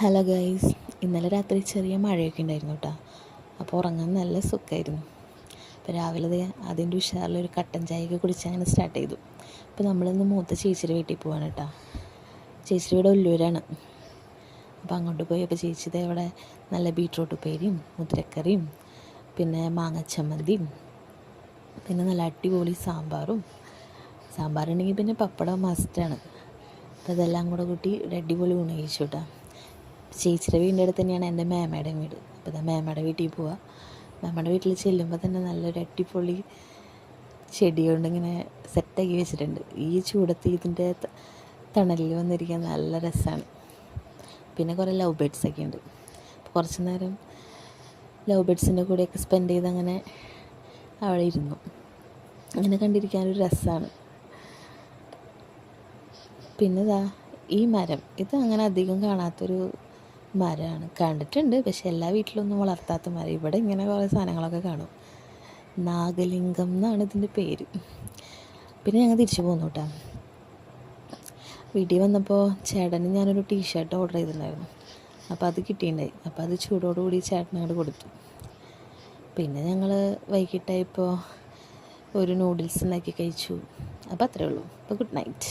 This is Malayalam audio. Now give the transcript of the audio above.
ഹലോ ഗൈസ്, ഇന്നലെ രാത്രി ചെറിയ മഴയൊക്കെ ഉണ്ടായിരുന്നു കേട്ടോ. അപ്പോൾ ഉറങ്ങാൻ നല്ല സുഖമായിരുന്നു. അപ്പോൾ രാവിലെ അതിൻ്റെ ഉഷാറിലൊരു കട്ടൻ ചായയൊക്കെ കുടിച്ച് അങ്ങനെ സ്റ്റാർട്ട് ചെയ്തു. അപ്പോൾ നമ്മളിന്ന് മൂത്ത ചേച്ചിയുടെ വീട്ടിൽ പോവാണ് കേട്ടോ. ചേച്ചിയുടെ വീട് ഒല്ലൂരാണ്. അപ്പോൾ അങ്ങോട്ട് പോയി അപ്പോൾ ചേച്ചിയുടെ ഇവിടെ നല്ല ബീട്രൂട്ട് ഉപ്പേരിയും മുതിരക്കറിയും പിന്നെ മാങ്ങച്ചമ്മന്തിയും പിന്നെ നല്ല അടിപൊളി സാമ്പാറുണ്ടെങ്കിൽ പിന്നെ പപ്പടം മസ്റ്റാണ്. അപ്പോൾ അതെല്ലാം കൂടെ കൂട്ടി അടിപൊളി ഊണ് കഴിച്ചു കേട്ടോ. ചേച്ചിയുടെ വീടിൻ്റെ അടുത്ത് തന്നെയാണ് എൻ്റെ മേമയുടെ വീട്. അപ്പോൾ ഇതാ മേമയുടെ വീട്ടിൽ പോവുക. മേമയുടെ വീട്ടിൽ ചെല്ലുമ്പോൾ തന്നെ നല്ലൊരു അടിപൊളി ചെടി കൊണ്ടിങ്ങനെ സെറ്റാക്കി വെച്ചിട്ടുണ്ട്. ഈ ചൂടത്ത് ഇതിൻ്റെ തണലിൽ വന്നിരിക്കാൻ നല്ല രസമാണ്. പിന്നെ കുറേ ലവ് ബേഡ്സൊക്കെ ഉണ്ട്. അപ്പോൾ കുറച്ച് നേരം ലവ് ബേഡ്സിൻ്റെ കൂടെയൊക്കെ സ്പെൻഡ് ചെയ്ത് അങ്ങനെ അവിടെ ഇരുന്നു. അങ്ങനെ കണ്ടിരിക്കാനൊരു രസമാണ്. പിന്നെ ഈ മരം ഇത് അങ്ങനെ അധികം കാണാത്തൊരു മരമാണ്. കണ്ടിട്ടുണ്ട്, പക്ഷെ എല്ലാ വീട്ടിലൊന്നും വളർത്താത്ത മരം. ഇവിടെ ഇങ്ങനെ കുറേ സാധനങ്ങളൊക്കെ കാണും. നാഗലിംഗം എന്നാണ് ഇതിൻ്റെ പേര്. പിന്നെ ഞങ്ങൾ തിരിച്ചു പോന്നു കേട്ടോ. വീട്ടിൽ വന്നപ്പോൾ ചേട്ടന് ഞാനൊരു ടീഷർട്ട് ഓർഡർ ചെയ്തിട്ടുണ്ടായിരുന്നു. അപ്പോൾ അത് കിട്ടിയിട്ടുണ്ടായി. അപ്പോൾ അത് ചൂടോടുകൂടി ചേട്ടനോട് കൊടുത്തു. പിന്നെ ഞങ്ങൾ വൈകിട്ടായപ്പോൾ ഒരു നൂഡിൽസ് ഉണ്ടാക്കി കഴിച്ചു. അപ്പോൾ അത്രയേ ഉള്ളൂ. അപ്പോൾ ഗുഡ് നൈറ്റ്.